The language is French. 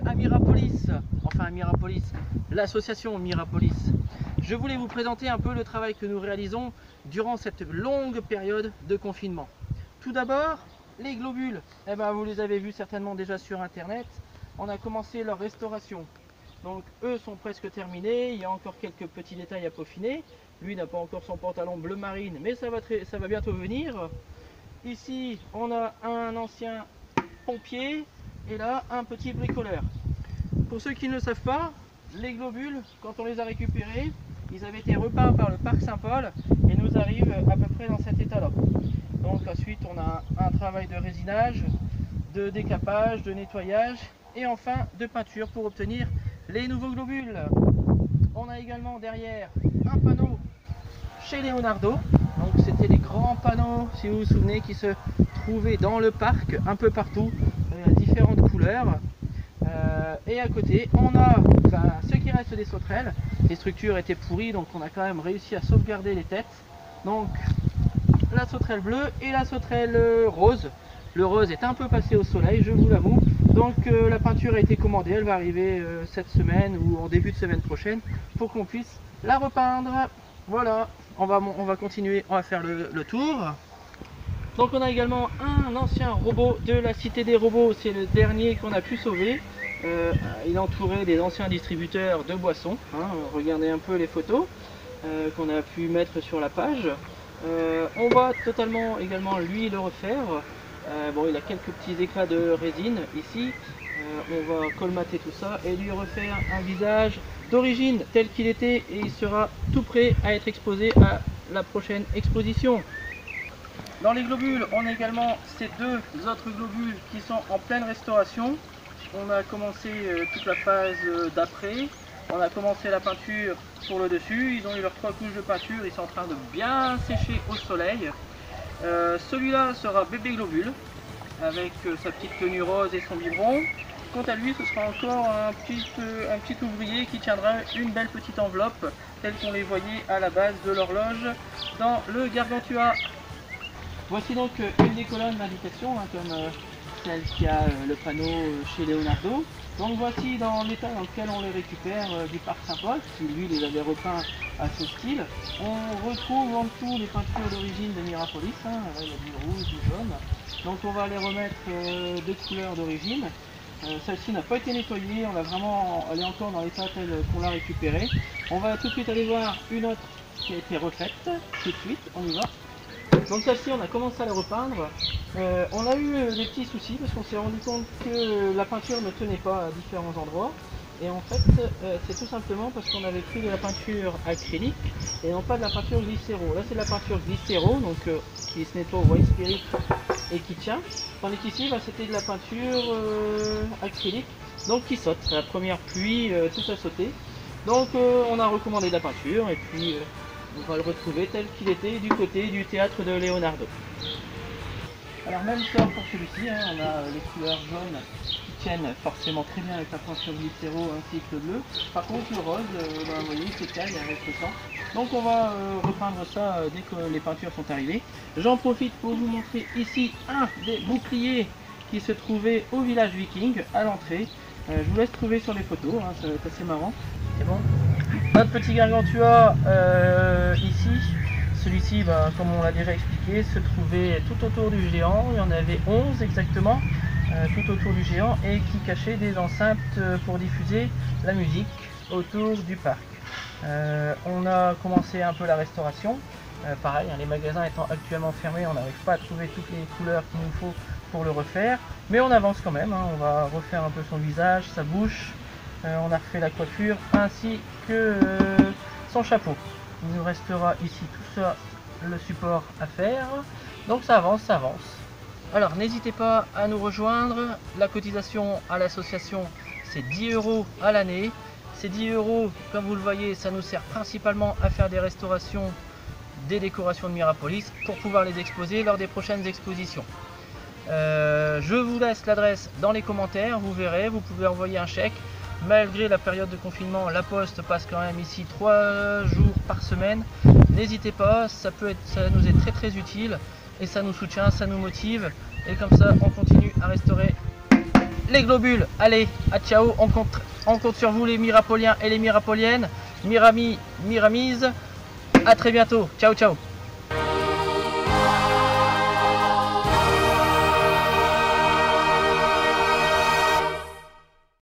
à Mirapolis, enfin à Mirapolis, l'association Mirapolis. Je voulais vous présenter un peu le travail que nous réalisons durant cette longue période de confinement. Tout d'abord, les globules, vous les avez vus certainement déjà sur internet. On a commencé leur restauration. Donc eux sont presque terminés, il y a encore quelques petits détails à peaufiner. Lui n'a pas encore son pantalon bleu marine, mais ça va bientôt venir. Ici, on a un ancien pompier et là, un petit bricoleur. Pour ceux qui ne le savent pas, les globules, quand on les a récupérés, ils avaient été repeints par le parc Saint-Paul et nous arrivent à peu près dans cet état-là. Donc ensuite, on a un travail de résinage, de décapage, de nettoyage et enfin de peinture pour obtenir les nouveaux globules. On a également derrière un panneau chez Leonardo. Donc c'était les grands panneaux, si vous vous souvenez, qui se trouvaient dans le parc un peu partout, différentes couleurs. Et à côté, on a ce qui reste des sauterelles. Les structures étaient pourries, donc on a quand même réussi à sauvegarder les têtes. Donc la sauterelle bleue et la sauterelle rose. Le rose est un peu passé au soleil, je vous l'avoue. Donc la peinture a été commandée, elle va arriver cette semaine ou en début de semaine prochaine pour qu'on puisse la repeindre. Voilà, on va continuer, on va faire le tour. Donc on a également un ancien robot de la Cité des Robots, c'est le dernier qu'on a pu sauver. Il entourait des anciens distributeurs de boissons, regardez un peu les photos qu'on a pu mettre sur la page. On va totalement également lui le refaire. Bon, il a quelques petits éclats de résine ici. On va colmater tout ça et lui refaire un visage d'origine tel qu'il était et il sera tout prêt à être exposé à la prochaine exposition. Dans les globules, on a également ces deux autres globules qui sont en pleine restauration. On a commencé toute la phase d'après. On a commencé la peinture pour le dessus. Ils ont eu leurs 3 couches de peinture. Ils sont en train de bien sécher au soleil. Celui-là sera bébé globule avec sa petite tenue rose et son biberon. Quant à lui, ce sera encore un petit ouvrier qui tiendra une belle petite enveloppe telle qu'on les voyait à la base de l'horloge dans le Gargantua. Voici donc une des colonnes d'indication, comme celle qui a le panneau chez Leonardo. Donc voici dans l'état dans lequel on les récupère du parc Saint-Paul, qui lui les avait repeints à ce style. On retrouve en dessous les peintures d'origine de Mirapolis, là, il y a du rouge, du jaune. Donc on va les remettre de couleurs d'origine. Celle-ci n'a pas été nettoyée, elle est encore dans l'état tel qu'on l'a récupérée. On va tout de suite aller voir une autre qui a été refaite, tout de suite, on y va. Donc celle-ci, on a commencé à la repeindre. On a eu des petits soucis parce qu'on s'est rendu compte que la peinture ne tenait pas à différents endroits. Et en fait, c'est tout simplement parce qu'on avait pris de la peinture acrylique et non pas de la peinture glycéro. Là, c'est de la peinture glycéro, donc qui se nettoie au white spirit et qui tient. Tandis qu'ici, c'était de la peinture acrylique, donc qui saute. La première pluie, tout a sauté. Donc on a recommandé de la peinture et puis on va le retrouver tel qu'il était du côté du théâtre de Leonardo. Alors même sort pour celui-ci, on a les couleurs jaunes qui tiennent forcément très bien avec la peinture glycéro ainsi que le bleu. Par contre le rose, vous voyez, il s'écaille avec le temps. Donc on va repeindre ça dès que les peintures sont arrivées. J'en profite pour vous montrer ici un des boucliers qui se trouvait au village viking à l'entrée. Je vous laisse trouver sur les photos, ça va être assez marrant. C'est bon. Notre petit Gargantua ici, celui-ci, comme on l'a déjà expliqué, se trouvait tout autour du géant. Il y en avait 11 exactement, tout autour du géant et qui cachait des enceintes pour diffuser la musique autour du parc. On a commencé un peu la restauration. Pareil, les magasins étant actuellement fermés, on n'arrive pas à trouver toutes les couleurs qu'il nous faut pour le refaire. Mais on avance quand même, on va refaire un peu son visage, sa bouche. On a refait la coiffure ainsi que son chapeau. Il nous restera ici tout ça, le support à faire. Donc ça avance, ça avance. Alors n'hésitez pas à nous rejoindre. La cotisation à l'association, c'est 10 € à l'année. Ces 10 €, comme vous le voyez, ça nous sert principalement à faire des restaurations des décorations de Mirapolis pour pouvoir les exposer lors des prochaines expositions. Je vous laisse l'adresse dans les commentaires, vous verrez, vous pouvez envoyer un chèque. Malgré la période de confinement, la poste passe quand même ici 3 jours par semaine. N'hésitez pas, ça nous est très très utile et ça nous soutient, ça nous motive et comme ça on continue à restaurer les globules. Allez, à ciao, on compte sur vous les Mirapoliens et les Mirapoliennes. Miramise, à très bientôt. Ciao, ciao.